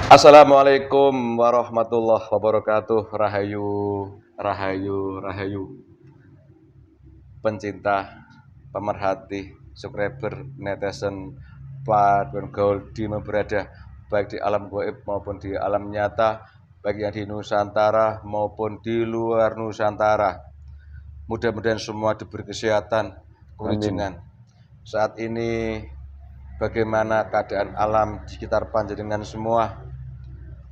Assalamualaikum warahmatullahi wabarakatuh. Rahayu, rahayu, rahayu. Pencinta, pemerhati, subscriber, netizen, padun gaul di berada baik di alam gaib maupun di alam nyata, baik yang di Nusantara maupun di luar Nusantara. Mudah-mudahan semua diberi kesehatan, Amin. kewijinan. Saat ini bagaimana keadaan alam di sekitar panjenengan semua?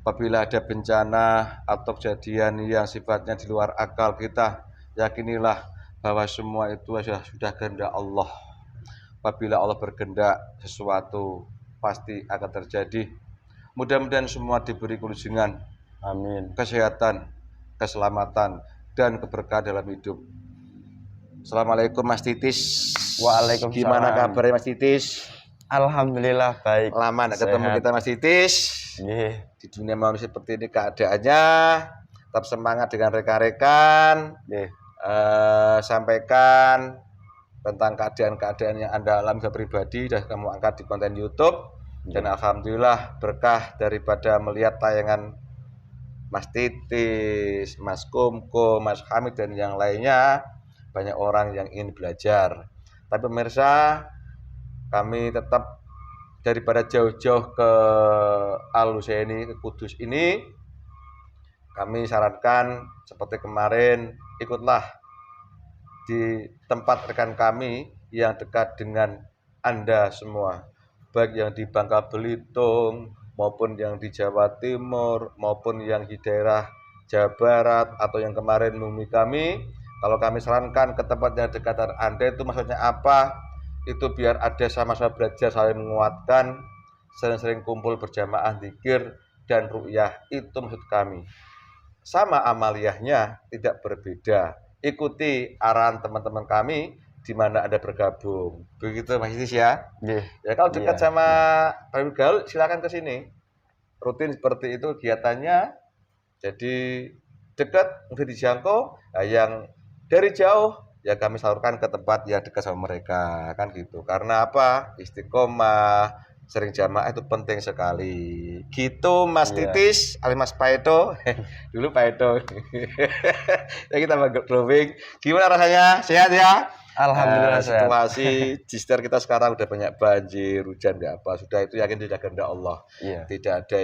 Apabila ada bencana atau kejadian yang sifatnya di luar akal kita, yakinilah bahwa semua itu sudah kehendak Allah. Apabila Allah berkehendak sesuatu pasti akan terjadi. Mudah-mudahan semua diberi keluzingan, Amin. kesehatan, keselamatan, dan keberkahan dalam hidup. Assalamualaikum Mas Titis. Waalaikumsalam. Gimana kabarnya Mas Titis? Alhamdulillah baik. Lama nggak ketemu kita Mas Titis. Nggih. Di dunia manusia seperti ini keadaannya, tetap semangat dengan rekan-rekan. Nggih. Sampaikan tentang keadaan-keadaan yang Anda alami pribadi dan kamu angkat di konten YouTube. Dan alhamdulillah berkah daripada melihat tayangan Mas Titis, Mas Kumko, Mas Hamid dan yang lainnya, banyak orang yang ingin belajar. Tapi pemirsa, kami tetap daripada jauh-jauh ke Al-Husaini, ke Kudus ini, kami sarankan seperti kemarin, ikutlah di tempat rekan kami yang dekat dengan Anda semua, baik yang di Bangka Belitung maupun yang di Jawa Timur maupun yang di daerah Jawa Barat atau yang kemarin menghubungi kami. Kalau kami sarankan ke tempat yang dekat dengan Anda itu maksudnya apa? Itu biar ada sama-sama belajar, saling menguatkan, sering-sering kumpul berjamaah zikir dan ru'yah, itu maksud kami. Sama amaliyahnya tidak berbeda. Ikuti arahan teman-teman kami di mana Anda bergabung. Begitu Mas Isis ya. Ya kalau dekat sama Pak Gaul silakan ke sini. Rutin seperti itu kegiatannya. Jadi dekat, mudah dijangkau. Nah, yang dari jauh ya kami salurkan ke tempat yang dekat sama mereka, kan gitu. Karena apa? Istiqomah, sering jamaah itu penting sekali. Gitu Mas Titis, alias Mas Paedo. Dulu Paedo. Ya kita drawing. Gimana rasanya? Sehat ya? Alhamdulillah sehat. Situasi di sekitar kita sekarang udah banyak banjir, hujan nggak apa. Sudah itu yakin tidak kehendak Allah. Iya. Tidak ada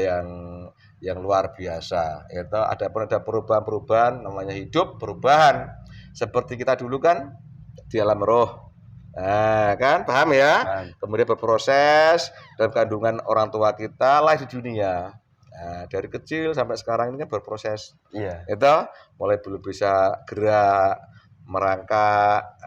yang luar biasa. Itu ada perubahan-perubahan, namanya hidup perubahan. Seperti kita dulu kan di alam roh. Nah, kan paham ya? Paham. Kemudian berproses dalam kandungan orang tua kita lahir di dunia. Nah, dari kecil sampai sekarang ini kan berproses. Iya. Itu mulai belum bisa gerak, merangkak,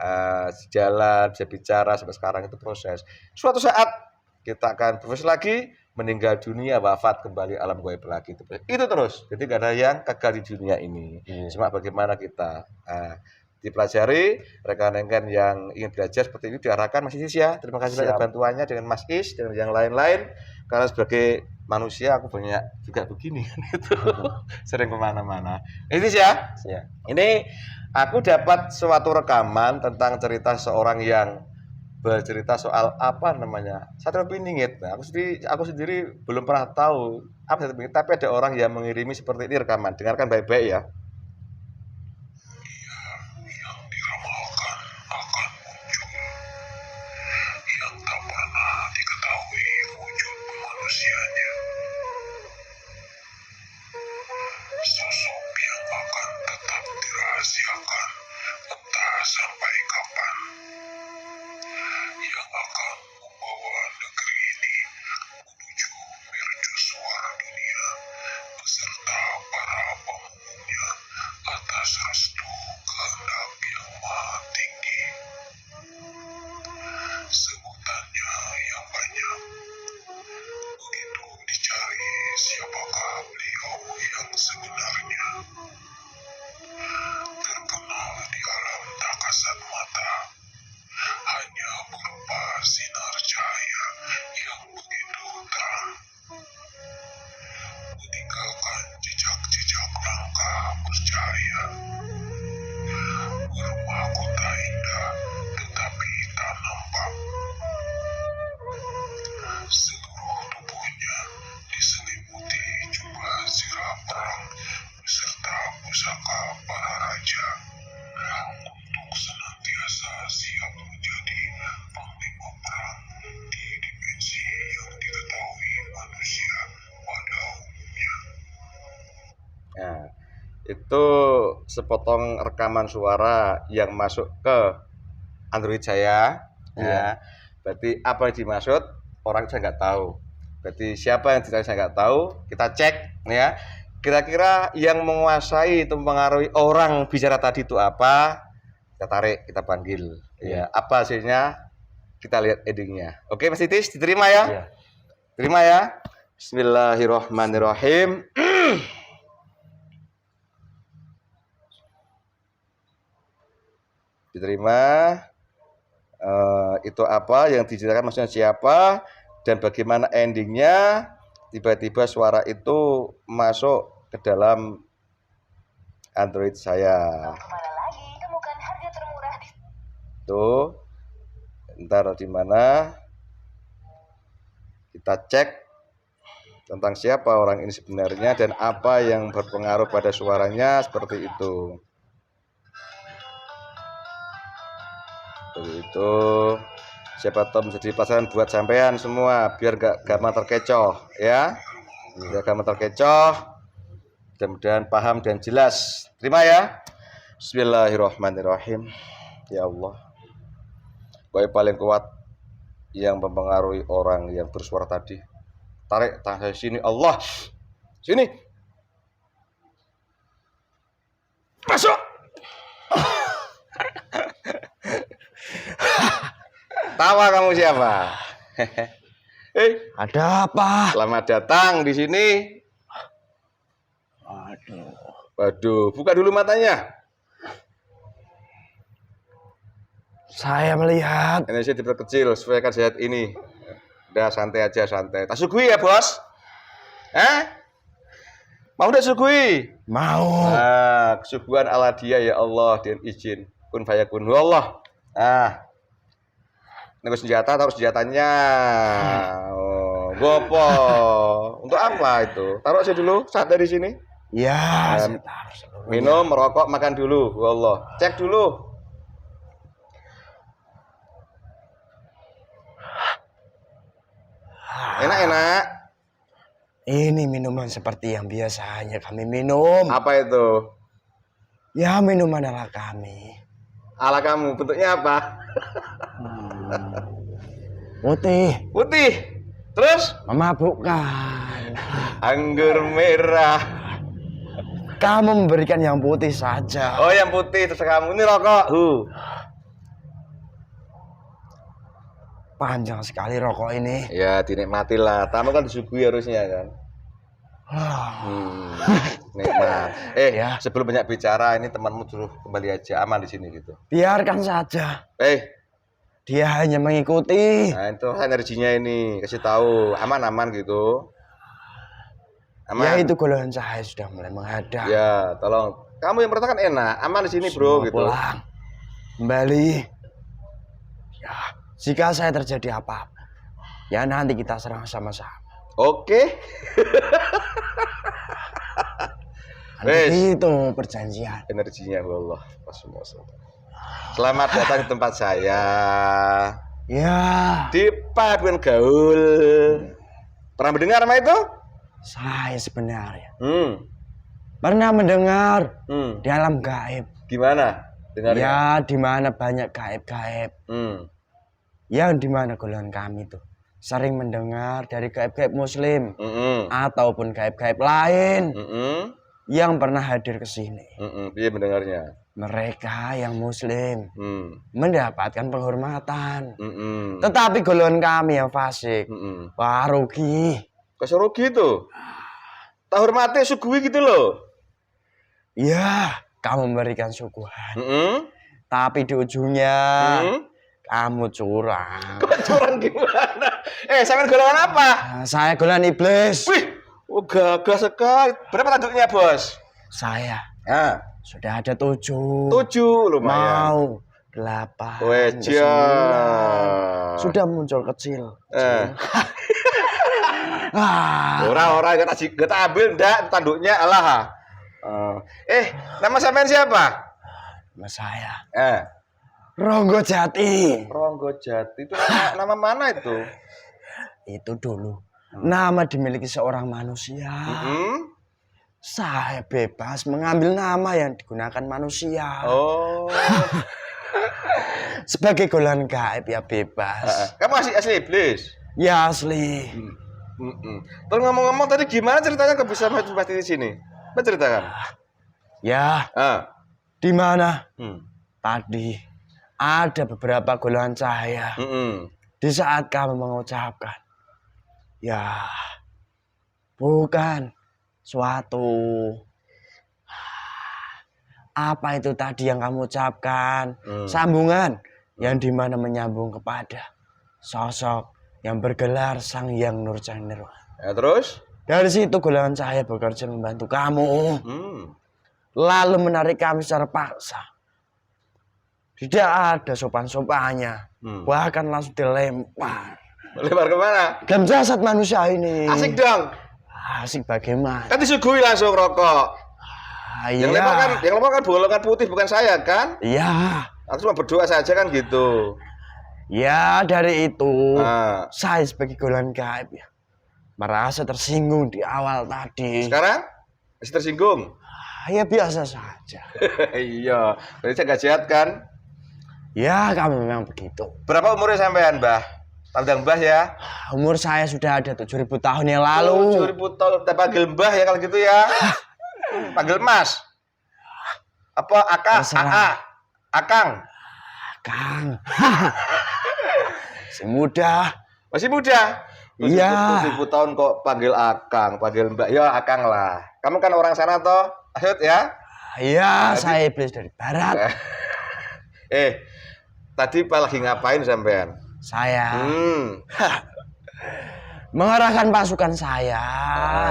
jalan, bisa bicara sampai sekarang itu proses. Suatu saat kita akan berproses lagi, meninggal dunia, wafat kembali alam gaib lagi. Itu terus. Jadi gak ada yang gagal di dunia ini. Iya. Cuma bagaimana kita dipelajari, rekan-rekan yang ingin belajar seperti ini diarahkan Mas Is ya. Terima kasih banyak bantuannya dengan Mas Is dan yang lain-lain. Karena sebagai manusia aku banyak juga begini itu sering kemana-mana. Is ya. Ini aku dapat suatu rekaman tentang cerita seorang yang bercerita soal apa namanya satu piningit. Nah, aku sendiri belum pernah tahu apa satu piningit, tapi ada orang yang mengirimi seperti ini rekaman. Dengarkan baik-baik ya. Sosok yang akan tetap dirahasiakan entah sampai kapan, yang akan membawa negeri ini menuju mercusuar dunia beserta para pemulungnya. itu sepotong rekaman suara yang masuk ke Android saya. Ya. Berarti apa yang dimaksud orang saya nggak tahu. Berarti siapa yang saya nggak tahu, kita cek ya. Kira-kira yang menguasai atau mempengaruhi orang bicara tadi itu apa? Kita tarik, kita panggil. Ya, apa hasilnya? Kita lihat endingnya. Oke, Mas Titis, diterima ya? Iya. Terima ya. Bismillahirrahmanirrahim. Diterima. Itu apa yang diceritakan, maksudnya siapa dan bagaimana endingnya. Tiba-tiba suara itu masuk ke dalam Android saya. Kemana lagi? Temukan harga termurah di... Tuh, ntar di mana kita cek tentang siapa orang ini sebenarnya dan apa yang berpengaruh pada suaranya, seperti itu. Seperti itu. Siapa tahu menjadi pelajaran buat sampean semua biar gak gampang terkecoh ya. Biar gampang terkecoh. Mudah-mudahan paham dan jelas. Terima ya. Bismillahirrahmanirrahim. Ya Allah. Kau yang paling kuat yang mempengaruhi orang yang bersuara tadi. Tarik tangan saya sini, Allah. Sini. Masuk. Tawa kamu siapa? Ada apa? Selamat datang di sini. Aduh. Waduh, buka dulu matanya. Saya melihat. Ini saya diperkecil supaya kan sehat ini. Udah santai aja, santai. Tak sugui ya, Bos? Mau udah sugui? Mau. Nah, kesuguhan ala dia ya Allah dengan izin. Kun fayakun Allah. Ini senjata, taruh senjatanya. Oh, gopo. Untuk apa itu? Taruh aja dulu, santai di sini. Ya, saya taruh seluruhnya. Minum, merokok, makan dulu. Allah. Cek dulu. Enak-enak. Ini minuman seperti yang biasanya kami minum. Apa itu? Ya, minuman ala kami. Ala kamu, bentuknya apa? Putih, Putih. Terus? memabukkan. Anggur merah. Kamu memberikan yang putih saja. Oh, yang putih terus kamu. Ini rokok. Panjang sekali rokok ini. Ya, dinikmatilah. Tamu kan disuguhi harusnya kan. Nikmat. Ya. Sebelum banyak bicara, ini temanmu suruh kembali aja, aman di sini gitu. Biarkan saja. Dia hanya mengikuti. Nah itu energinya ini, kasih tahu aman-aman gitu. Aman. Ya, itu golongan saya sudah mulai menghadap. Ya, tolong. Kamu yang pertama kan enak, aman di sini bro Semua gitu. pulang. Kembali. Ya, jika saya terjadi apa-apa, ya nanti kita serang sama-sama. Oke. Itu perjanjian. Energinya Allah. Selamat datang di tempat saya. Ya. Di Paduan Gaul. Pernah mendengar nama itu? Saya sebenarnya Pernah mendengar di alam gaib. Gimana? Dengarnya? Ya, di mana banyak gaib-gaib. Yang di mana golongan kami tuh sering mendengar dari gaib-gaib Muslim ataupun gaib-gaib lain yang pernah hadir ke sini. Iya mendengarnya. Mereka yang Muslim mendapatkan penghormatan. Tetapi Tetapi golongan kami yang fasik, wah rugi. kasih rugi tuh. Tak hormati sugui gitu loh. Ya, kamu memberikan suguhan. Tapi di ujungnya kamu curang. Kok curang gimana? Sampean golongan apa? Nah, saya golongan iblis. Wih, gagah sekali. Berapa tanduknya bos? Saya Ah, sudah ada 7. 7 lumayan. Mau 8. Weja. 9. Sudah muncul kecil. Orang-orang kita ambil ndak tanduknya Allah. Nama sampean siapa? Nama saya Ronggo Jati. Ronggo Jati itu nama mana itu? Itu dulu nama dimiliki seorang manusia. Saya bebas mengambil nama yang digunakan manusia. Oh. Sebagai golongan gaib ya bebas. Kamu asli iblis? Ya asli. Terus ngomong-ngomong tadi gimana ceritanya kok bisa mati di sini? Apa ceritakan? Ya, di mana? Tadi ada beberapa golongan cahaya. Di saat kamu mengucapkan, ya, bukan suatu apa itu tadi yang kamu ucapkan, sambungan yang dimana menyambung kepada sosok yang bergelar Sang Hyang Nurjati Nirwana. Ya, terus? Dari situ golongan cahaya bekerja membantu kamu, lalu menarik kami secara paksa. Tidak ada sopan-sopannya, bahkan langsung dilempar. Lempar kemana? Dalam jasad manusia ini. Asik dong. Asik bagaimana? Kan disuguhi langsung rokok. Iya. Yang lempar kan bolongan putih bukan saya kan? Iya. Aku cuma berdoa saja kan gitu. Ya dari itu Nah. saya sebagai golongan gaib ya merasa tersinggung di awal tadi. Sekarang masih tersinggung? Ya biasa saja. Iya. Berarti saya nggak jahat kan? Ya kamu memang begitu. Berapa umurnya sampean, Mbah? Tandang Mbah ya. Umur saya sudah ada 7.000 tahun yang lalu. 7.000 tahun. Kita panggil Mbah ya kalau gitu ya. Panggil Mas. Apa Aka? AA? Akang? Kang. Si muda. Masih muda? Iya. 7.000 tahun kok panggil Akang, panggil Mbak. Ya Akang lah. Kamu kan orang sana toh? Asyut ya? Iya, saya iblis dari barat. Tadi Pak lagi ngapain sampean? Saya Hmm. mengarahkan pasukan saya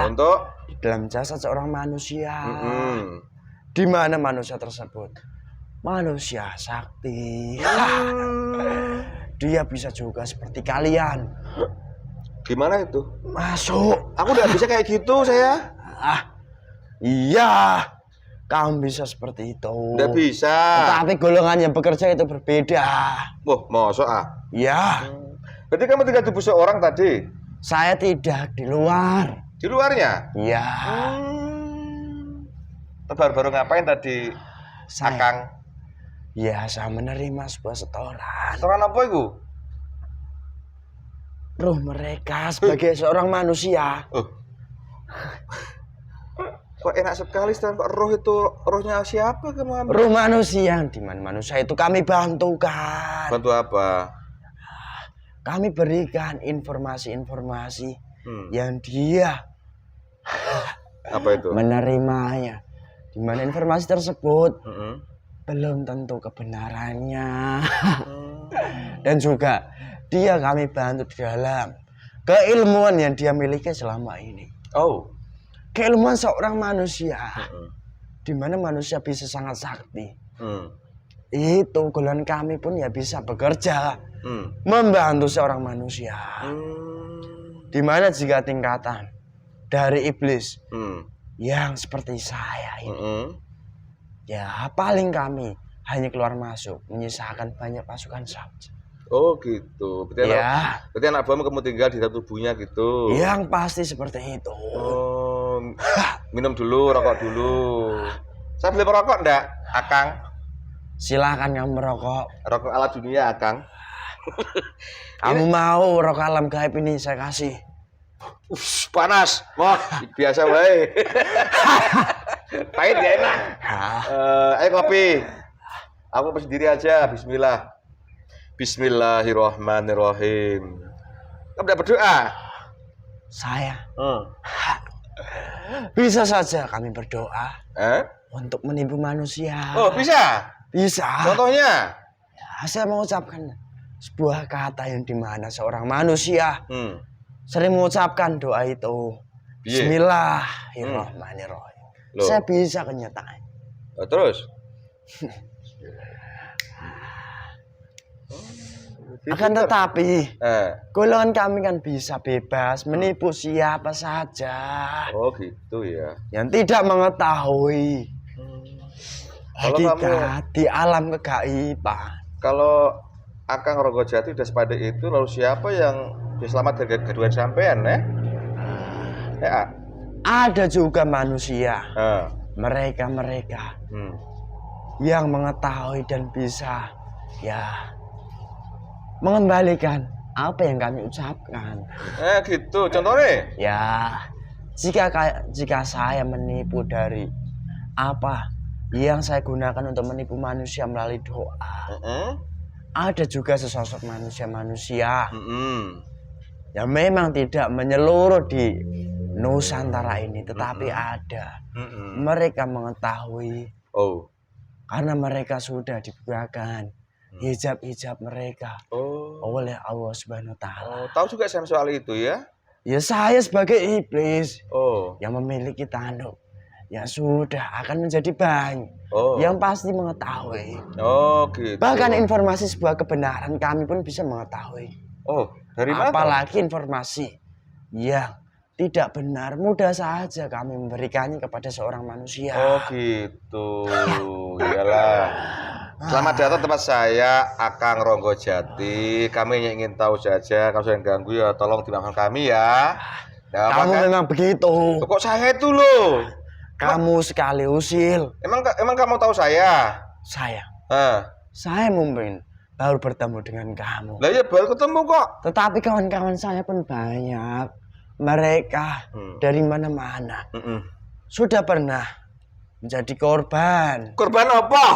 Untuk di dalam jasad seorang manusia. Hmm. Di mana manusia tersebut manusia sakti. Dia bisa juga seperti kalian. Gimana itu? Masuk. Aku udah bisa kayak gitu saya. Iya. Kamu bisa seperti itu. Udah bisa. Tapi golongan yang bekerja itu berbeda. Wah, masa Ya. Berarti kamu tinggal tubuh seorang tadi? Saya tidak di luar. Di luarnya? Ya. Baru-baru ngapain tadi, Saya, Akang? ya, saya menerima sebuah setoran. Setoran apa itu? Ruh mereka sebagai seorang manusia. Kok enak sekali setoran, kok roh itu rohnya siapa kamu ambil? Ruh manusia, di mana manusia itu kami bantukan. Bantu apa? Kami berikan informasi-informasi yang dia Apa itu? menerimanya. Di mana informasi tersebut belum tentu kebenarannya. Dan juga dia kami bantu di dalam keilmuan yang dia miliki selama ini. Oh. Keilmuan seorang manusia. Di mana manusia bisa sangat sakti. Itu golongan kami pun ya bisa bekerja membantu seorang manusia. Di mana jika tingkatan dari iblis yang seperti saya ini, ya paling kami hanya keluar masuk menyisakan banyak pasukan saja. Oh gitu. Berarti Ya. berarti anak buahmu kamu tinggal di dalam tubuhnya gitu. Yang pasti seperti itu. Oh, minum dulu, rokok dulu. Saya beli merokok enggak, Akang? Silakan kamu merokok. Rokok ala dunia, Akang. Kamu mau rokok alam gaib ini saya kasih. Panas. Wah, biasa wae. Pahit ya enak. Ayo kopi. Aku sendiri aja. Bismillah. Bismillahirrahmanirrahim. Kamu udah berdoa? Saya bisa saja kami berdoa untuk menipu manusia. Oh, bisa? Bisa. Contohnya? Ya, saya mengucapkan sebuah kata yang dimana seorang manusia sering mengucapkan doa itu. Bismillahirrahmanirrahim. Saya bisa kenyataan. Terus? Akan tetapi golongan kami kan bisa bebas menipu siapa saja. Oh gitu ya. Yang tidak mengetahui Kalau hakikat di alam kegaiban. Kalau Akang Ronggojati udah sepandai itu, lalu siapa yang bisa selamat dari gaduhan sampean ya? Ya. Ada juga manusia, Ah. mereka Hmm. yang mengetahui dan bisa ya mengembalikan apa yang kami ucapkan. Gitu. Contohnya? Ya, jika saya menipu dari apa yang saya gunakan untuk menipu manusia melalui doa, ada juga sesosok manusia yang memang tidak menyeluruh di Nusantara ini, tetapi ada. Mereka mengetahui. Oh. Karena mereka sudah dibukakan hijab-hijab mereka oleh Allah Subhanahu wa taala. Oh, tahu juga soal itu ya? Ya saya sebagai iblis yang Oh. memiliki tanduk ya sudah akan menjadi banyak Oh. yang pasti mengetahui. Oh, gitu. Bahkan informasi sebuah kebenaran kami pun bisa mengetahui. Oh, dari mana? Apalagi informasi yang tidak benar, mudah saja kami memberikannya kepada seorang manusia. Oh, gitu. Iyalah. Selamat datang tempat saya, Akang Ronggo Jati. Kami hanya ingin tahu saja, kalau saya ganggu ya tolong dimaafkan kami ya. Kamu memang begitu. Kok saya itu loh? Kamu sekali usil. Emang kamu tahu saya? Saya mungkin baru bertemu dengan kamu. Lah ya baru ketemu kok. Tetapi kawan-kawan saya pun banyak. Mereka dari mana-mana sudah pernah menjadi korban. Korban apa?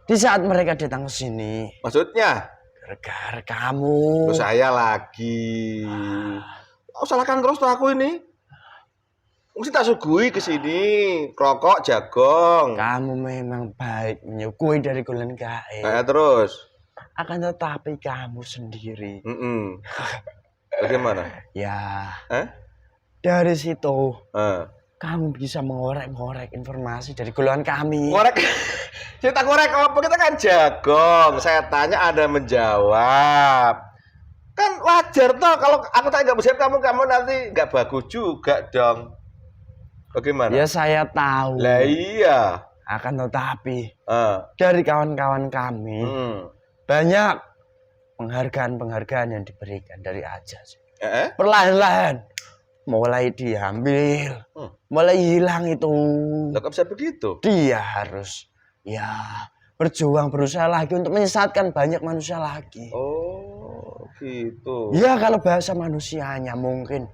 Di saat mereka datang ke sini, Maksudnya? gara-gara kamu. Terus saya lagi. Oh, salahkan terus tuh aku ini. Mesti tak suguhi ke sini, rokok, jagong. Kamu memang baik menyukui dari golongan gaib. Terus. Akan tetapi kamu sendiri. Bagaimana? Ya. Dari situ. Kamu bisa mengorek-ngorek informasi dari golongan kami. Ngorek? Cerita ngorek apa? Kita kan jagong. Saya tanya Anda menjawab. Kan wajar toh kalau aku tanya nggak menjawab kamu nanti nggak bagus juga dong. Bagaimana? Ya saya tahu. Lah iya. Akan tetapi dari kawan-kawan kami banyak penghargaan yang diberikan dari Ajas. Perlahan-lahan mulai diambil, mulai hilang itu. Lah kok bisa begitu? Dia harus ya berjuang berusaha lagi untuk menyesatkan banyak manusia lagi. Oh, gitu. Ya kalau bahasa manusianya mungkin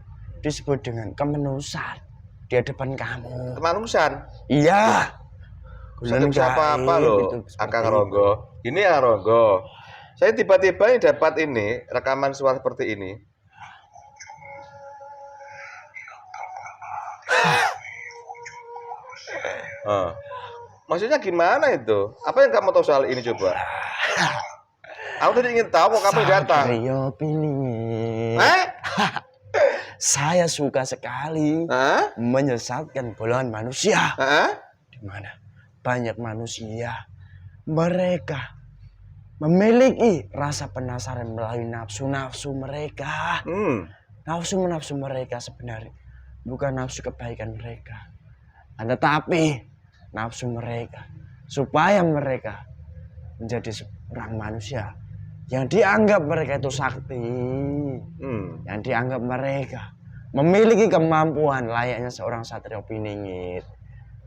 disebut dengan kemanusan di hadapan kamu. Kemanusan? Iya. Saya bisa apa-apa loh, Akang Ronggo. Ini ya Ronggo. Saya tiba-tiba dapat ini rekaman suara seperti ini. Maksudnya gimana itu? Apa yang kamu tahu soal ini coba? Aku tadi ingin tahu kok kamu datang. Saya suka sekali menyesatkan golongan manusia. Di mana banyak manusia mereka memiliki rasa penasaran melalui nafsu-nafsu mereka. Nafsu mereka sebenarnya bukan nafsu kebaikan mereka. Tetapi nafsu mereka supaya mereka menjadi seorang manusia yang dianggap mereka itu sakti, yang dianggap mereka memiliki kemampuan layaknya seorang satria piningit.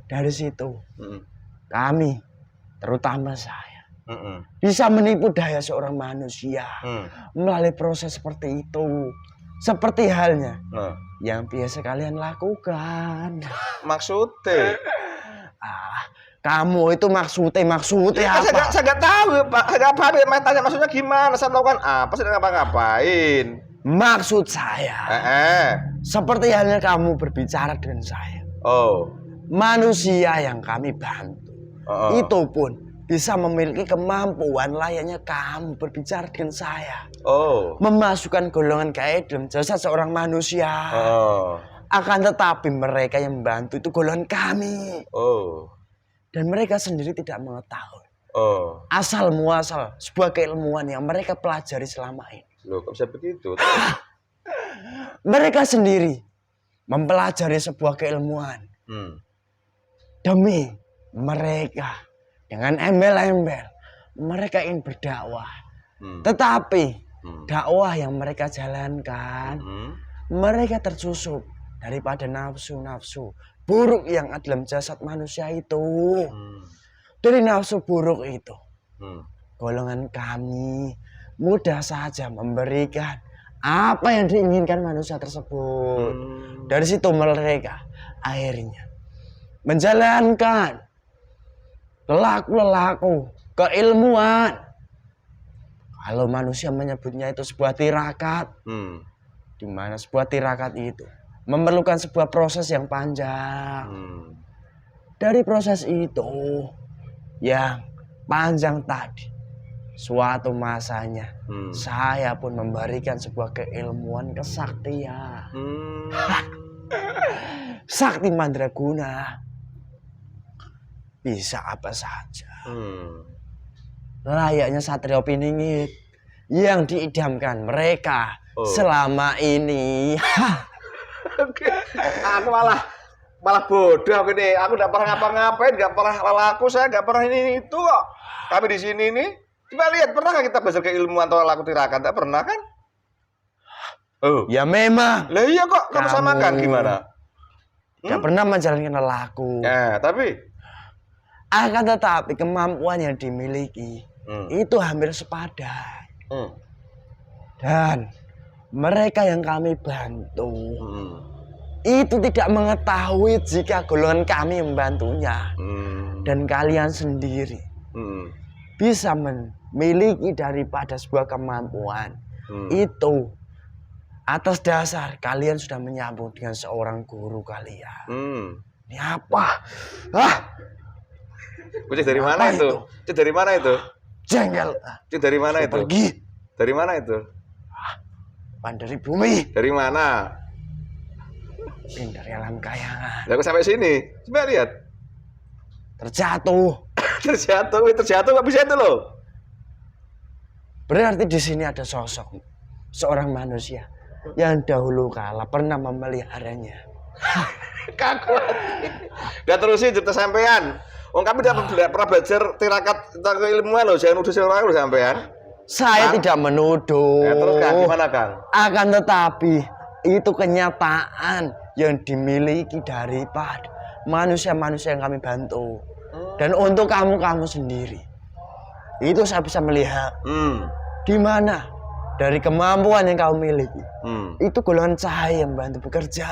Dari situ kami, terutama saya, bisa menipu daya seorang manusia melalui proses seperti itu. Seperti halnya yang biasa kalian lakukan. Maksudnya? Kamu itu maksudnya apa? Saya nggak tahu Pak. Saya nggak paham. Main tanya maksudnya gimana? Saya melakukan apa? Saya ngapa-ngapain? Maksud saya, seperti halnya kamu berbicara dengan saya. Manusia yang kami bantu, itu pun bisa memiliki kemampuan layaknya kamu berbicara dengan saya. Memasukkan golongan gaib dalam jasad seorang manusia. Akan tetapi mereka yang membantu itu golongan kami. Dan mereka sendiri tidak mengetahui. Asal muasal sebuah keilmuan yang mereka pelajari selama ini. Loh, kok bisa begitu? Mereka sendiri mempelajari sebuah keilmuan. Demi mereka dengan embel-embel mereka ingin berdakwah. Tetapi dakwah yang mereka jalankan mereka tersusup daripada nafsu-nafsu buruk yang ada dalam jasad manusia itu. Dari nafsu buruk itu, golongan kami mudah saja memberikan apa yang diinginkan manusia tersebut. Dari situ mereka akhirnya menjalankan lelaku-lelaku keilmuan. Kalau manusia menyebutnya itu sebuah tirakat, di mana sebuah tirakat itu memerlukan sebuah proses yang panjang. Dari proses itu yang panjang tadi, suatu masanya saya pun memberikan sebuah keilmuan kesaktian. Sakti mandraguna bisa apa saja. Layaknya Satrio Piningit yang diidamkan mereka selama ini. Aku malah bodoh aku nih. Aku enggak pernah ngapa-ngapain, enggak pernah laku, saya enggak pernah ini itu kok. Tapi di sini nih, coba lihat, pernah nggak kita belajar keilmuan atau laku tirakat? Enggak pernah kan? Ya memang. Lah iya kok kamu samakan gimana? Enggak pernah menjalankan lelaku. Tapi akan tetapi kemampuan yang dimiliki itu hampir sepadan. Dan mereka yang kami bantu itu tidak mengetahui jika golongan kami membantunya. Dan kalian sendiri bisa memiliki daripada sebuah kemampuan itu atas dasar kalian sudah menyambung dengan seorang guru kalian. Ini apa? Cek dari mana itu? Cek dari mana itu? Jengkel. Cek dari mana itu? Pergi. Dari mana itu? Dari bumi. Dari mana? Dari alam kayangan. Aku sampai sini. Coba lihat. Terjatuh. Terjatuh nggak bisa itu loh. Berarti di sini ada sosok seorang manusia yang dahulu kala pernah memeliharanya. Kaku. Udah terusin cerita sampean. Kami tidak pernah belajar tirakat tentang keilmuan loh. Jangan nuduh orang loh sampean. Saya tidak menuduh. Terus Kang, gimana Kang? Akan tetapi itu kenyataan yang dimiliki daripada manusia-manusia yang kami bantu. Dan untuk kamu sendiri, itu saya bisa melihat di mana dari kemampuan yang kamu miliki, itu golongan cahaya yang membantu bekerja,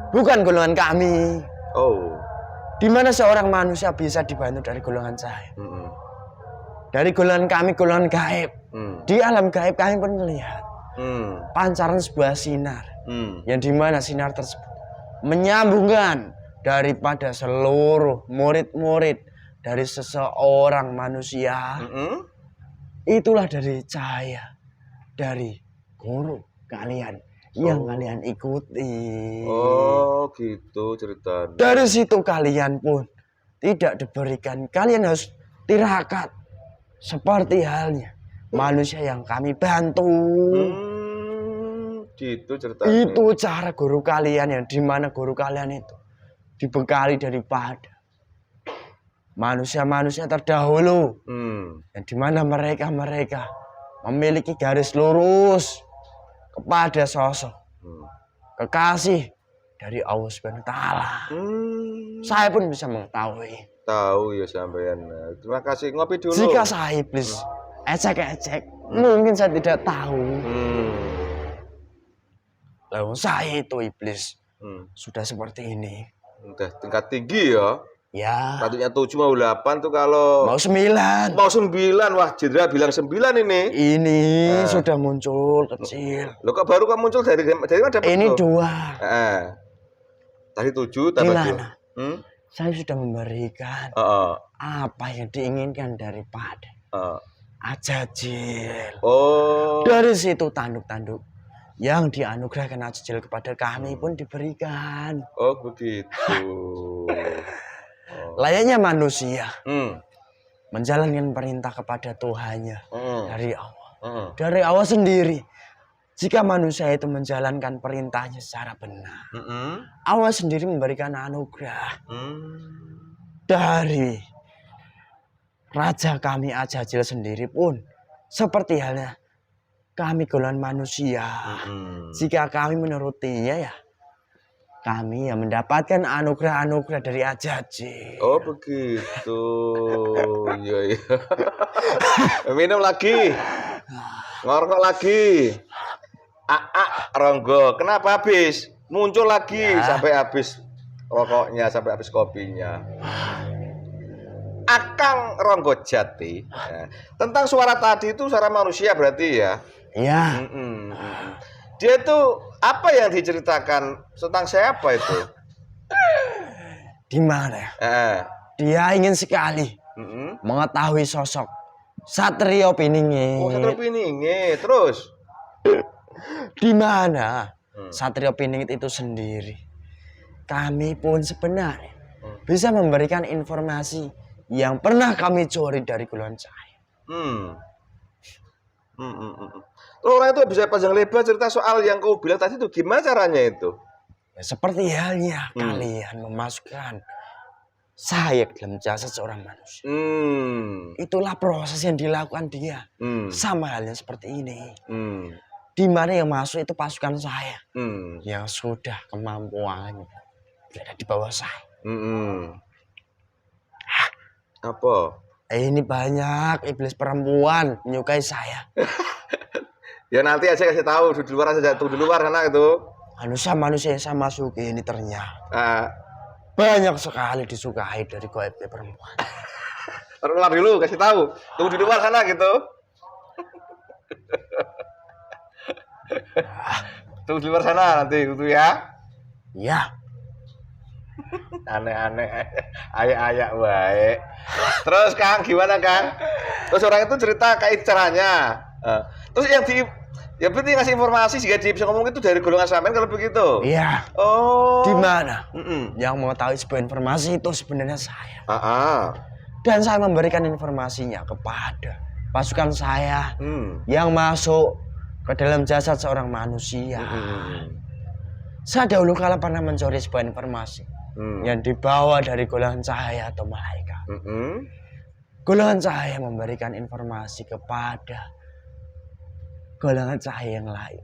bukan golongan kami. Di mana seorang manusia bisa dibantu dari golongan cahaya. Dari golongan kami, golongan gaib. Di alam gaib kami pun melihat pancaran sebuah sinar, yang dimana sinar tersebut menyambungkan daripada seluruh murid-murid dari seseorang manusia. Itulah dari cahaya dari guru kalian yang kalian ikuti. Oh gitu ceritanya. Dari situ kalian pun tidak diberikan, kalian harus tirakat seperti halnya manusia yang kami bantu. Gitu ceritanya. Itu cara guru kalian, yang dimana guru kalian itu dibekali daripada manusia-manusia terdahulu, yang dimana mereka memiliki garis lurus kepada sosok kekasih dari Allah Subhanahu wa Ta'ala. Saya pun bisa mengetahui. Tahu ya sampean. Terima kasih, ngopi dulu. Jika saya iblis ecek-ecek, mungkin saya tidak tahu. Lalu saya itu iblis sudah seperti ini. Udah tingkat tinggi ya. Ya. Satunya 7 mau 8 tuh kalau mau 9. Mau 9. Wah, Jenderal bilang 9 ini. Ini sudah muncul kecil. Loh kok baru muncul dari mana dapat? Ini itu? 2. Tadi 7 tambah 2. Saya sudah memberikan apa yang diinginkan daripada Ajajil. Dari situ tanduk-tanduk yang dianugerahkan Ajajil kepada kami pun diberikan. Oh begitu. Layaknya manusia menjalankan perintah kepada Tuhannya dari Allah. Dari Allah sendiri. Jika manusia itu menjalankan perintahnya secara benar, Allah sendiri memberikan anugerah dari Raja kami Ajajil sendiri pun seperti halnya kami golongan manusia. Jika kami menurutinya ya, kami yang mendapatkan anugerah-anugerah dari Ajajil. Oh begitu. Iya iya. Minum lagi. Ngorok lagi. Ronggo. Kenapa habis? Muncul lagi sampai habis rokoknya, sampai habis kopinya. Akang Ronggo Jati. Ya. Tentang suara tadi itu suara manusia berarti ya? Iya. Dia tuh apa yang diceritakan tentang siapa itu? Di mana? Dia ingin sekali mengetahui sosok Satrio Piningit. Oh, Satrio Piningit. Terus? Di mana Satrio Piningit itu sendiri? Kami pun sebenarnya bisa memberikan informasi yang pernah kami curi dari Golongan Cahaya. Terus orang itu bisa panjang lebar cerita soal yang kau bilang tadi itu gimana caranya itu? Ya, seperti halnya kalian memasukkan saya ke dalam jasad seorang manusia. Itulah proses yang dilakukan dia. Sama halnya seperti ini. Di mana yang masuk itu pasukan saya. Yang sudah kemampuannya berada di bawah saya. Apa? Ini banyak iblis perempuan menyukai saya. Ya nanti aja kasih tahu di luar aja, tuh di luar sana itu. Manusia-manusia yang saya masuki ini ternyata banyak sekali disukai dari gaib perempuan. Keluar dulu kasih tahu, tunggu di luar sana gitu. Tunggu di luar sana nanti gitu ya. Ya. Aneh-aneh, ayak-ayak baik. Terus Kang gimana Kang? Terus orang itu cerita kayak caranya. Terus yang ya berarti ngasih informasi jika dia bisa ngomong itu dari golongan sampean kalau begitu. Iya. Oh. Di mana? Yang mengetahui sebuah informasi itu sebenarnya saya. Dan saya memberikan informasinya kepada pasukan saya yang masuk ke dalam jasad seorang manusia. Saya dahulu kala pernah mencuri sebuah informasi yang dibawa dari golongan cahaya atau malaikat. Golongan cahaya memberikan informasi kepada golongan cahaya yang lain.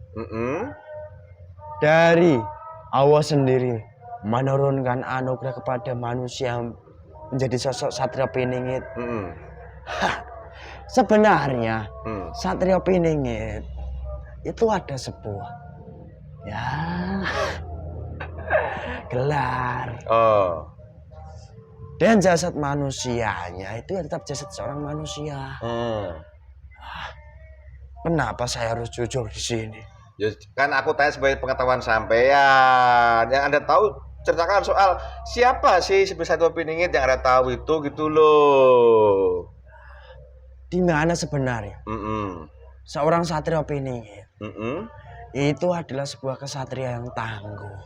Dari Allah sendiri menurunkan anugerah kepada manusia menjadi sosok Satrio Piningit. Sebenarnya Satrio Piningit itu ada sebuah gelar. Dan jasad manusianya itu tetap jasad seorang manusia. Kenapa saya harus jujur di sini? Ya kan aku tanya sebagai pengetahuan sampean. Yang Anda tahu ceritakan soal siapa sih sebesar Satrio Piningit yang Anda tahu itu gitu loh. Di mana sebenarnya seorang Satrio Piningit itu adalah sebuah kesatria yang tangguh.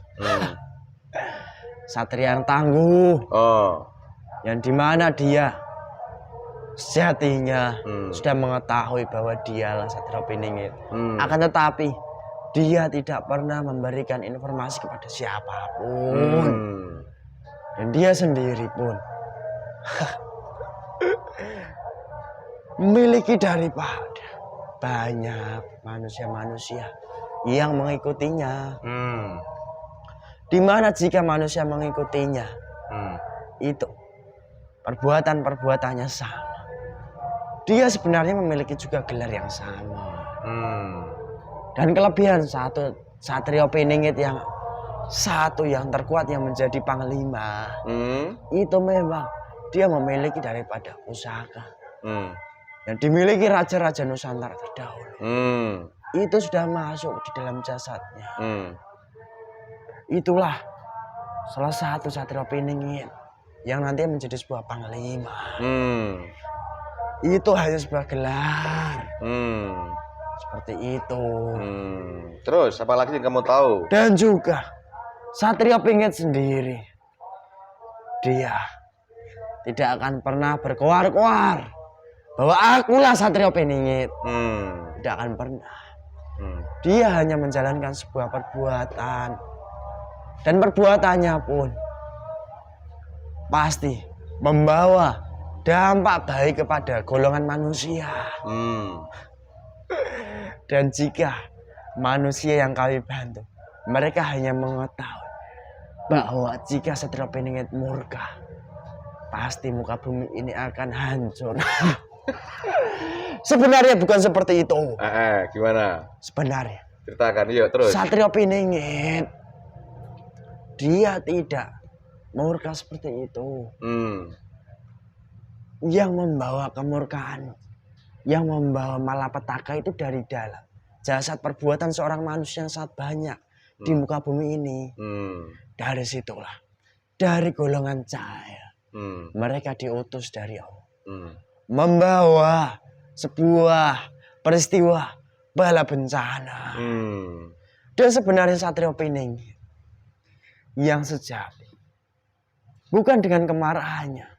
Satria yang tangguh. Yang dimana dia sejatinya sudah mengetahui bahwa dialah Satrio Piningit. Akan tetapi dia tidak pernah memberikan informasi kepada siapapun. Dan dia sendiri pun memiliki daripada banyak manusia-manusia yang mengikutinya. Dimana jika manusia mengikutinya itu perbuatan-perbuatannya sama. Dia sebenarnya memiliki juga gelar yang sama. Dan kelebihan satu Satrio Piningit yang satu yang terkuat yang menjadi panglima itu memang dia memiliki daripada pusaka yang dimiliki raja-raja Nusantara terdahulu. Itu sudah masuk di dalam jasadnya. Itulah salah satu Satrio Piningit yang nanti menjadi sebuah panglima. Itu hanya sebuah gelar. Seperti itu. Terus apa lagi yang kamu tahu? Dan juga Satrio Piningit sendiri, dia tidak akan pernah berkoar-koar bahwa akulah Satrio Piningit. Tidak akan pernah. Dia hanya menjalankan sebuah perbuatan. Dan perbuatannya pun pasti membawa dampak baik kepada golongan manusia. Dan jika manusia yang kami bantu, mereka hanya mengetahui bahwa jika Satrio Piningit murka, pasti muka bumi ini akan hancur. Sebenarnya bukan seperti itu. Gimana? Sebenarnya. Ceritakan, yuk terus. Satrio Piningit, dia tidak murka seperti itu. Yang membawa kemurkaan, yang membawa malapetaka itu dari dalam. Jasad perbuatan seorang manusia yang sangat banyak di muka bumi ini. Dari situlah, dari golongan cahaya, mereka diutus dari Allah. Membawa sebuah peristiwa bala bencana. Dan sebenarnya Satrio Piningit yang sejati bukan dengan kemarahannya,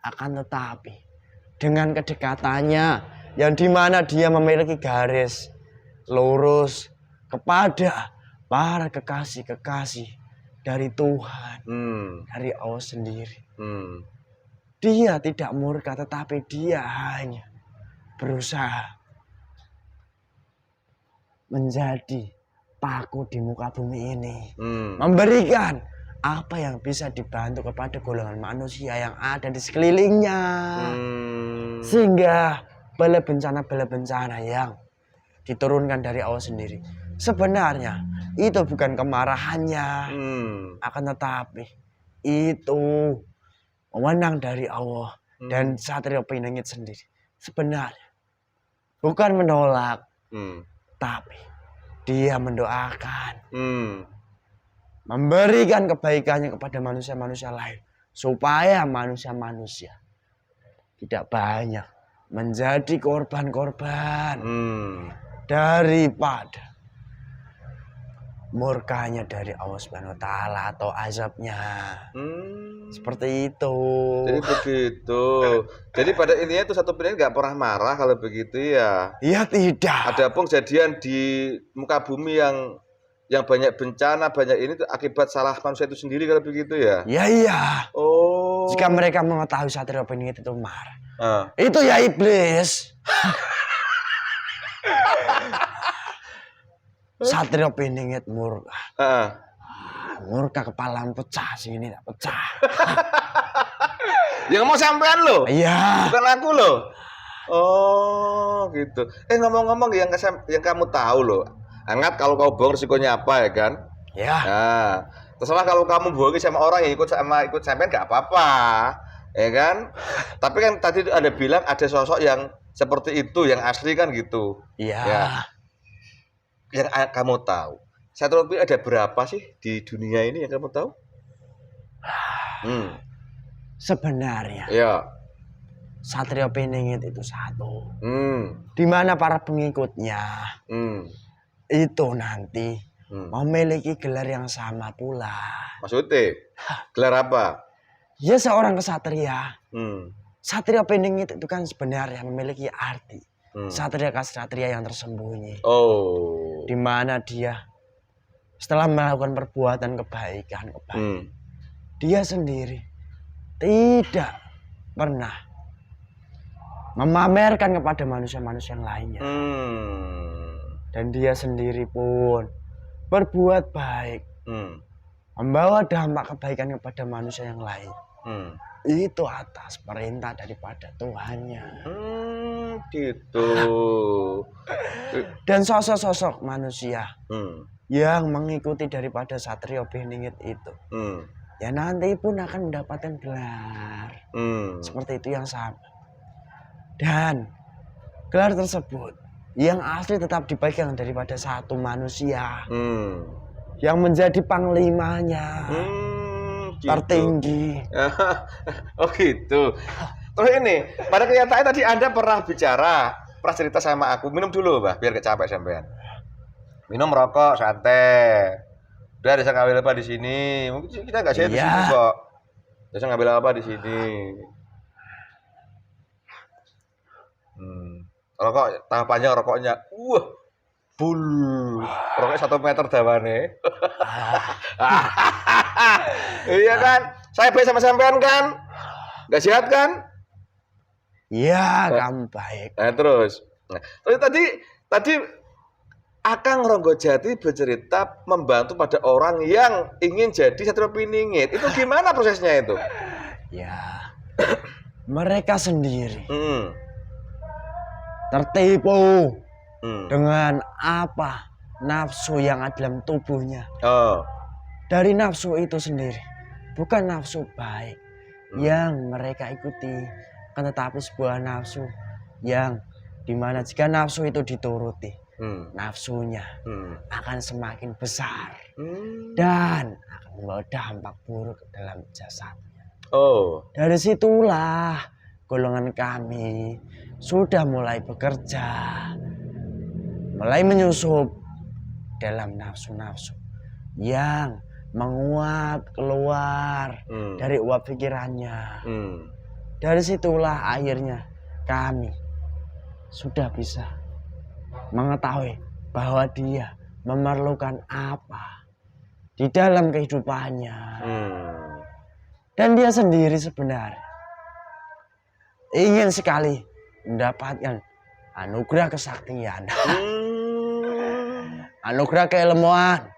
akan tetapi dengan kedekatannya yang dimana dia memiliki garis lurus kepada para kekasih-kekasih dari Tuhan, dari Allah sendiri. Dia tidak murka, tetapi dia hanya berusaha menjadi paku di muka bumi ini, memberikan apa yang bisa dibantu kepada golongan manusia yang ada di sekelilingnya, sehingga bala bencana yang diturunkan dari Allah sendiri sebenarnya itu bukan kemarahannya, akan tetapi itu wewenang dari Allah. Dan Satrio Piningit sendiri sebenarnya bukan menolak, tapi dia mendoakan, memberikan kebaikannya kepada manusia-manusia lain, supaya manusia-manusia tidak banyak menjadi korban-korban daripada murkanya dari Allah Subhanahu wa taala atau azabnya. Seperti itu. Jadi begitu. Jadi pada intinya itu Satrio Piningit nggak pernah marah kalau begitu ya. Iya tidak. Adapun kejadian di muka bumi yang banyak bencana, banyak ini itu akibat salah manusia itu sendiri kalau begitu ya. Iya. Oh. Jika mereka mengetahui Satrio Piningit itu marah, itu ya iblis. Satrio Piningit murka. Murka kepala pecah, sini tak pecah. Yang mau sampean lo? Iya. Bukan aku lo. Oh gitu. Ngomong-ngomong yang kamu tahu lo, angat kalau kau bohong risikonya apa ya kan? Ya. Nah, terserah kalau kamu bohongi sama orang yang ikut sampean nggak apa-apa, ya kan? Tapi kan tadi ada bilang ada sosok yang seperti itu, yang asli kan gitu. Iya. Ya. Yang kamu tahu, Satrio Piningit ada berapa sih di dunia ini yang kamu tahu? Sebenarnya, ya. Satrio Piningit itu satu. Di mana para pengikutnya itu nanti memiliki gelar yang sama pula. Maksudnya, gelar apa? Ya seorang kesatria. Satrio Piningit itu kan sebenarnya memiliki arti. Satria-kasatria yang tersembunyi. Oh. Di mana dia setelah melakukan perbuatan kebaikan, dia sendiri tidak pernah memamerkan kepada manusia-manusia yang lainnya. Dan dia sendiri pun berbuat baik, membawa dampak kebaikan kepada manusia yang lain. Itu atas perintah daripada Tuhannya. Gitu. Dan sosok-sosok manusia yang mengikuti daripada Satrio Piningit itu, ya nanti pun akan mendapatkan gelar seperti itu yang sama. Dan gelar tersebut yang asli tetap dipegang daripada satu manusia yang menjadi panglimanya. Gitu. Tertinggi. Oh gitu. Terus ini, pada kenyataan tadi Anda pernah cerita sama aku. Minum dulu, Mbak, biar gak capek sampean. Minum rokok santai. Udah ada ngambil apa di sini. Mungkin kita nggak di sini kok. Bisa ngambil apa di sini. Rokok tahap panjang rokoknya. Bul. Rokoknya 1 meter dawane. Iya kan? Saya baik sama sampean kan? Gak sehat kan? Iya, kamu baik. Terus tadi Akang Ronggojati bercerita membantu pada orang yang ingin jadi Satrio Piningit. Itu gimana prosesnya itu? Ya, mereka sendiri Hmm. tertipu Hmm. dengan apa nafsu yang ada dalam tubuhnya. Oh. Dari nafsu itu sendiri, bukan nafsu baik yang mereka ikuti, kan tetapi sebuah nafsu yang dimana jika nafsu itu dituruti, nafsunya akan semakin besar dan akan membawa dampak buruk dalam jasadnya. Oh. Dari situlah golongan kami sudah mulai bekerja, mulai menyusup dalam nafsu-nafsu yang menguap keluar dari uap pikirannya. Dari situlah akhirnya kami sudah bisa mengetahui bahwa dia memerlukan apa di dalam kehidupannya. Dan dia sendiri sebenarnya ingin sekali mendapatkan anugerah kesaktian, anugerah keilmuan.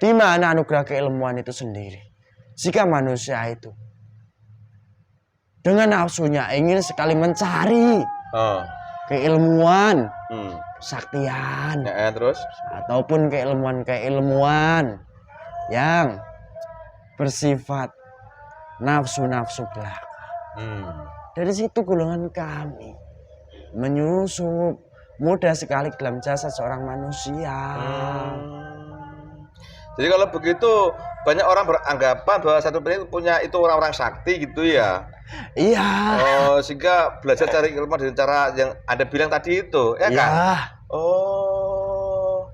Di mana anugerah keilmuan itu sendiri? Jika manusia itu dengan nafsunya ingin sekali mencari keilmuan, kesaktian, terus ataupun keilmuan yang bersifat nafsu-nafsu belaka. Dari situ golongan kami menyusup mudah sekali dalam jasa seorang manusia. Jadi kalau begitu banyak orang beranggapan bahwa Satrio Piningit punya itu orang-orang sakti gitu ya. Iya. Oh, sehingga belajar cari ilmu dengan cara yang Anda bilang tadi itu, ya kan? Oh.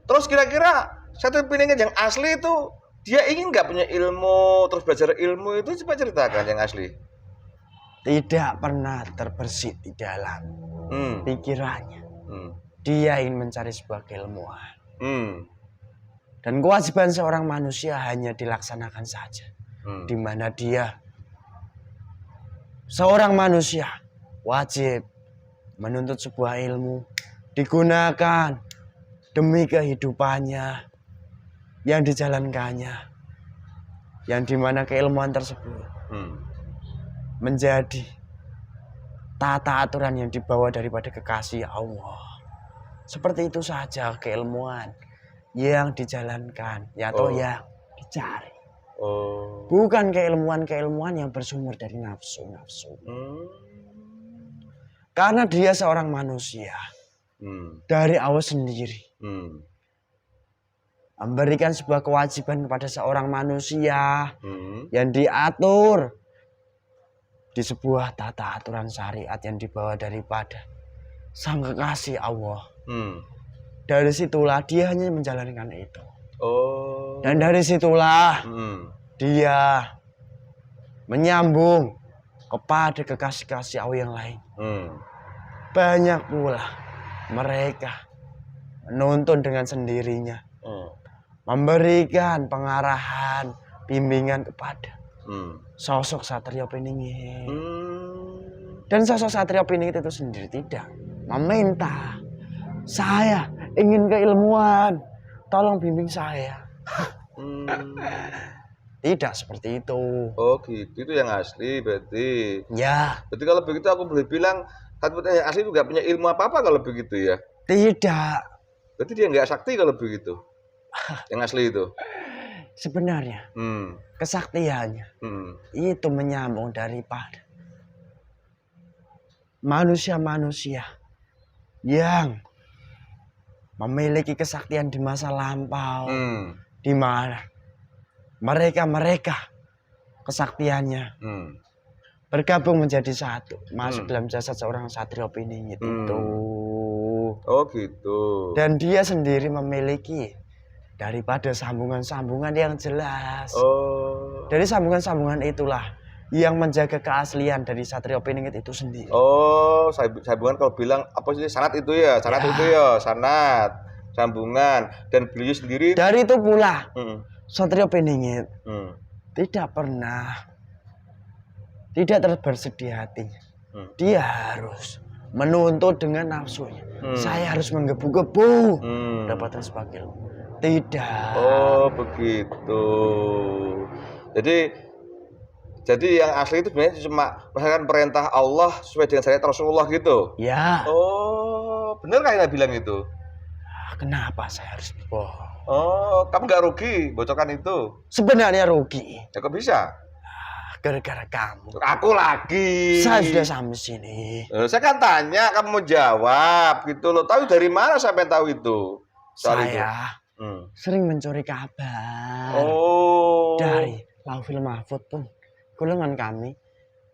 Terus kira-kira Satrio Piningit yang asli itu dia ingin nggak punya ilmu terus belajar ilmu itu, coba ceritakan yang asli. Tidak pernah terbersit di dalam pikirannya. Dia ingin mencari sebuah keilmuan. Dan kewajiban seorang manusia hanya dilaksanakan saja. Di mana dia seorang manusia wajib menuntut sebuah ilmu digunakan demi kehidupannya yang dijalankannya, yang dimana keilmuan tersebut menjadi tata aturan yang dibawa daripada kekasih Allah. Seperti itu saja keilmuan yang dijalankan, atau yang dicari. Bukan keilmuan-keilmuan yang bersumber dari nafsu-nafsu. Karena dia seorang manusia dari awal sendiri memberikan sebuah kewajiban kepada seorang manusia yang diatur di sebuah tata aturan syariat yang dibawa daripada Sang Kekasih Allah. Dari situlah dia hanya menjalankan itu. Dan dari situlah dia menyambung kepada kekasih-kasih Allah yang lain. Banyak pula mereka menuntun dengan sendirinya, memberikan pengarahan, bimbingan kepada sosok Satrio Piningit. Dan sosok Satrio Piningit itu sendiri tidak meminta, saya ingin keilmuan, tolong bimbing saya. Tidak seperti itu. Oh gitu, itu yang asli berarti. Ya. Berarti kalau begitu aku boleh bilang yang asli juga punya ilmu apa-apa kalau begitu ya? Tidak. Berarti dia nggak sakti kalau begitu. Yang asli itu. Sebenarnya kesaktiannya itu menyambung daripada manusia-manusia yang memiliki kesaktian di masa lampau, di mana mereka kesaktiannya bergabung menjadi satu, masuk dalam jasad seorang Satrio Piningit itu. Oh gitu. Dan dia sendiri memiliki daripada sambungan-sambungan yang jelas. Dari sambungan-sambungan itulah yang menjaga keaslian dari Satrio Piningit itu sendiri. Sambungan kalau bilang apa sih sanat itu ya, sanat, sambungan, dan beliau sendiri. Dari itu pula Satrio Piningit tidak pernah tidak terbersedih hatinya. Dia harus menuntut dengan nafsunya. Saya harus menggebu-gebu dapatkan sebagai ilmu. Tidak. Oh, begitu. Jadi yang asli itu sebenarnya cuma misalkan perintah Allah sesuai dengan syariat Rasulullah gitu. Ya. Oh, bener kan yang bilang itu? Kenapa saya harus bohong? Oh, kamu nggak rugi bocorkan itu? Sebenarnya rugi. Ya kok bisa? Gara-gara kamu. Aku lagi. Saya sudah sampai sini. Saya kan tanya, kamu mau jawab gitu loh. Tahu dari mana sampai tahu itu? Soal itu. Saya sering mencuri kabar Oh. dari Lauhul Mahfuz pun golongan kami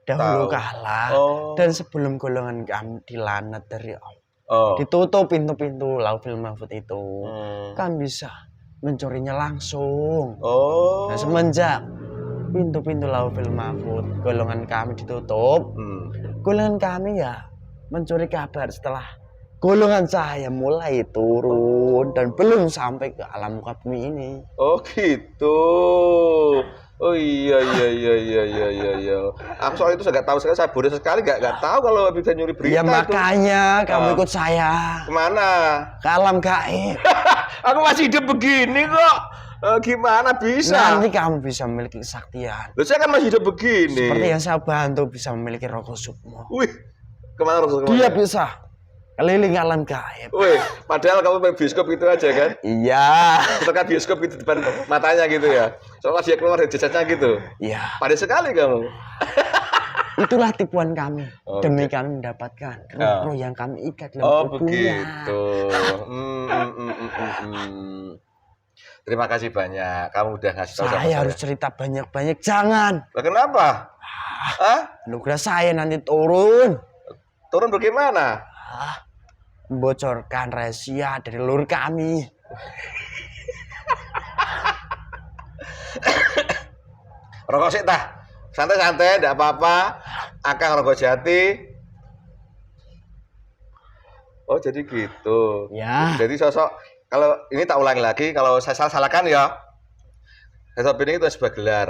dahulu Tahu. kalah Oh. dan sebelum golongan kami dilanat dari Allah. Oh. Ditutup pintu-pintu Lauhul Mahfuz itu. Kami bisa mencurinya langsung. Oh. Nah, semenjak pintu-pintu Lauhul Mahfuz golongan kami ditutup, golongan kami ya mencuri kabar setelah golongan saya mulai turun dan belum sampai ke alam muka bumi ini. Oh gitu. Oh iya. Aku soal itu saya nggak tahu sekali, saya bodoh sekali nggak tahu kalau bisa nyuri berita. Ya makanya itu. kamu ikut saya. Kemana? Ke alam gaib. Aku masih hidup begini kok. Gimana bisa? Nanti kamu bisa memiliki kesaktian. Loh, saya kan masih hidup begini. Seperti yang saya bantu bisa memiliki Rogo Sukmo. Wih, kemana Rasul? Dia bisa keliling alam gaib. Wih, padahal kamu main bioskop itu aja kan? Iya. Tekan bioskop itu depan matanya gitu ya. Soalnya dia keluar dari jasadnya gitu. Iya. Pandai sekali kamu. Itulah tipuan kami. Oke. Demi kami mendapatkan roh yang kami ikat dalam tubuhnya. Begitu. Terima kasih banyak. Kamu udah ngasih tahu sama Saya harus cerita banyak-banyak. Jangan. Lah, kenapa? Hah? Anugerah saya nanti turun. Turun bagaimana? Membocorkan rahasia dari leluhur kami. Rokok sih tah. Santai-santai, enggak apa-apa. Akang rokok jati. Oh, jadi gitu. Ya. Jadi sosok, kalau ini tak ulangi lagi, kalau saya salahkan ya. Sosok ini itu sebuah gelar.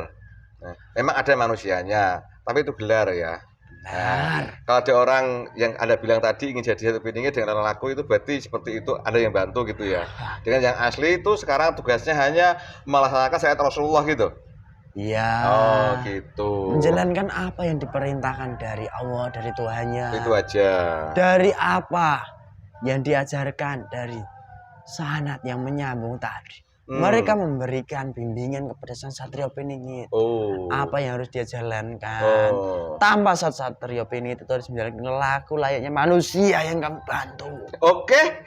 Nah, memang ada manusianya, tapi itu gelar ya. Nah, kalau ada orang yang Anda bilang tadi ingin jadi satu piningnya dengan laku itu berarti seperti itu ada yang bantu gitu ya. Dengan yang asli itu sekarang tugasnya hanya melaksanakan syariat Rasulullah gitu. Iya. Oh gitu. Menjalankan apa yang diperintahkan dari Allah, dari Tuhannya. Itu aja. Dari apa yang diajarkan dari sanad yang menyambung tadi. Mereka memberikan bimbingan kepada sang Satrio Piningit. Oh. Apa yang harus dia jalankan. Tanpa Satrio Piningit itu harus menjalankan laku layaknya manusia yang kamu bantu. Oke.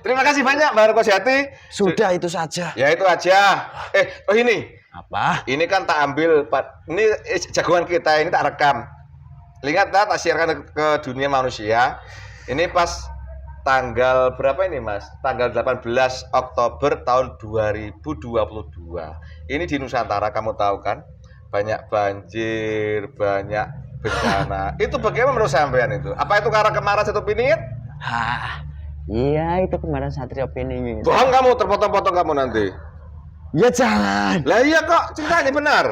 Terima kasih banyak Mbak Rokosyati. Sudah itu saja. Ya itu aja. Oh ini. Apa? Ini kan tak ambil, ini jagoan kita, ini tak rekam. Lihat tak siarkan ke dunia manusia. Ini pas tanggal berapa ini Mas? Tanggal 18 Oktober tahun 2022. Ini di Nusantara, kamu tahu kan? Banyak banjir, banyak bencana. Itu bagaimana menurut sampean itu? Apa itu karena kemarahan Satrio Piningit? Iya itu kemarin Satrio Piningit. Bohong kamu, terpotong-potong kamu nanti. Ya jangan. Lah iya kok, ceritanya benar.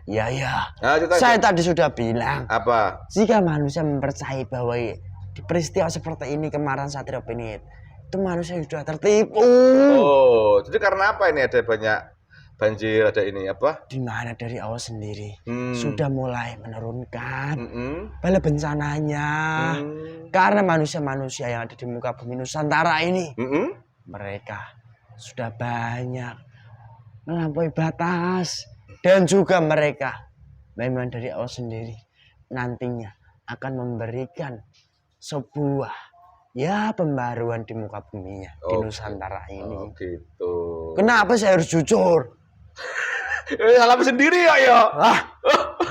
Iya. Nah, Saya tadi sudah bilang. Apa? Jika manusia mempercayai bahwa di peristiwa seperti ini kemarin Satrio Piningit, itu manusia sudah tertipu. Oh, jadi karena apa ini ada banyak banjir, ada ini apa? Di mana dari Allah sendiri sudah mulai menurunkan bala bencananya. Karena manusia-manusia yang ada di muka bumi Nusantara ini, mereka sudah banyak melampaui batas. Dan juga mereka memang dari Allah sendiri nantinya akan memberikan sebuah pembaruan di muka buminya di Nusantara ini. Oh gitu. Kenapa saya harus jujur? Salah sendiri ya.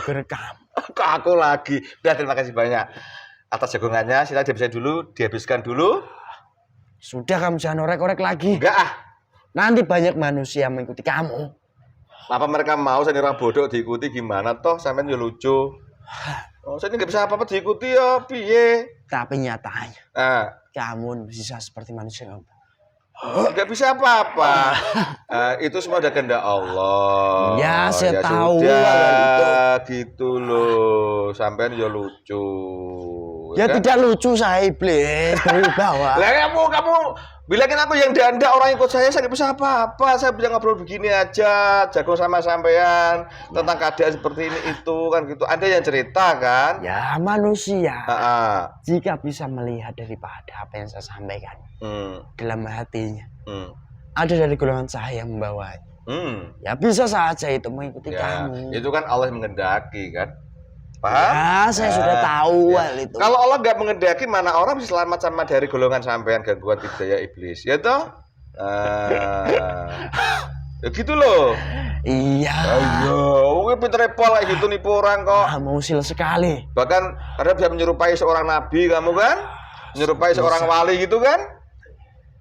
Gerekam. Kok aku lagi. Udah, terima kasih banyak atas jagongannya. Sila dihabiskan dulu. Sudah, kamu jangan orek-orek lagi. Enggak ah. Nanti banyak manusia mengikuti kamu. Apa mereka mau saya orang bodoh diikuti gimana toh? Sampai ya lucu. Oh, saya nggak bisa apa-apa diikuti ya, piye? Tapi nyatanya, kamu bisa seperti manusia. Nggak bisa apa-apa. Itu semua udah kehendak Allah. Ya, saya tahu. Sudah. gitu loh, sampean ya lucu. Ya kan? tidak lucu saya iblis dari bawah. Lah kamu bilangin aku yang danda orang ikut saya nggak bisa apa-apa. Saya bisa ngobrol begini aja, jago sama sampean tentang keadaan seperti ini itu kan gitu. Ada yang cerita kan? Ya manusia Ah, jika bisa melihat daripada apa yang saya sampaikan dalam hatinya, ada dari golongan saya yang membawa. Ya bisa saja itu mengikuti ya, kamu. itu kan Allah yang mengendaki kan? Paham? Ya, saya sudah tahu hal itu. Kalau Allah nggak mengendaki, mana orang bisa selamat sama dari golongan sampean gangguan daya iblis, ya toh? Ya gitu loh. Iya. Ayo, mungkin pinter pol kayak gitu nipu orang kok. Musil sekali. Bahkan karena bisa menyerupai seorang nabi kamu kan? Menyerupai seorang wali gitu kan?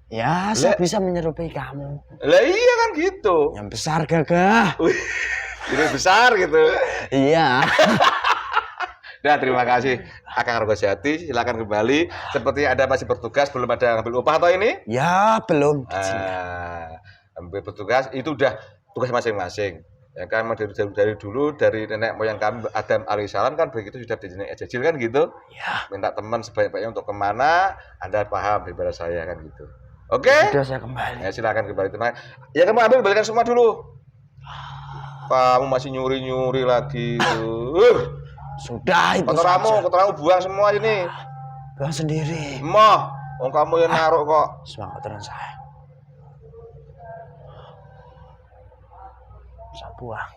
Ya, saya bisa menyerupai kamu. Lah iya kan gitu. Yang besar gagah. Wih, ini besar gitu. Iya. Nah, terima kasih Akang Argojati, silakan kembali. Seperti ada masih bertugas, belum ada ngambil upah atau ini? Ya, belum. Ambil bertugas itu udah tugas masing-masing. Ya kan dari dulu dari nenek moyang kami Adam alaihissalam kan begitu sudah dijenis ajajil kan gitu. Ya. Minta teman sebanyak-banyaknya untuk kemana, Anda paham daripada saya kan gitu. Oke? Sudah saya kembali. Ya silakan kembali teman. Ya kamu ambil balikan semua dulu. Kamu masih nyuri-nyuri lagi. Sudah itu kotoranmu buang semua ini. Buang sendiri. Moh, kamu yang naruh kok. Semangat terus saya. Bisa buang.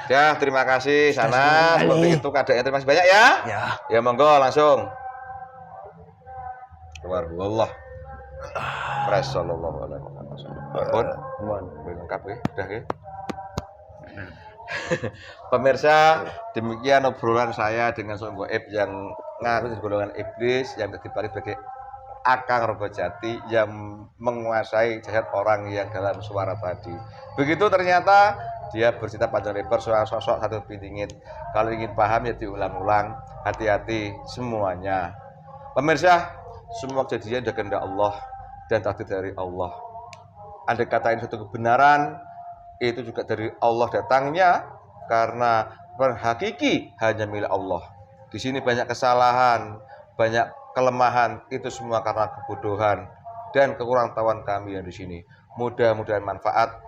Ya, terima kasih sana. Seperti itu keadaannya. Terima kasih banyak ya. Ya. Ya monggo langsung. Keluar Allah. Sallallahu alaihi wasallam. Mohon lengkap ya, udah ya. Pemirsa, demikian obrolan saya dengan seorang goib yang ngaku di golongan iblis yang dibalik sebagai Akang Argojati yang menguasai jahat orang yang dalam suara tadi. Begitu ternyata dia bercerita panjang lebar soal sosok satu pintingit. Kalau ingin paham ya diulang-ulang. Hati-hati semuanya. Pemirsa, semua kejadian dari kehendak Allah dan takdir dari Allah. Andai kata ini satu kebenaran, itu juga dari Allah datangnya karena hakiki hanya milik Allah. Di sini banyak kesalahan, banyak kelemahan, itu semua karena kebodohan dan kekurangtahuan kami yang di sini. Mudah-mudahan manfaat.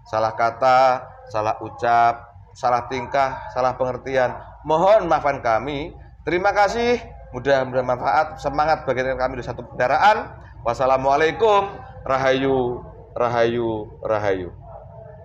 Salah kata, salah ucap, salah tingkah, salah pengertian. Mohon maafkan kami. Terima kasih. Mudah-mudahan manfaat. Semangat bagi kami di satu kendaraan. Wassalamualaikum. Rahayu, rahayu, rahayu.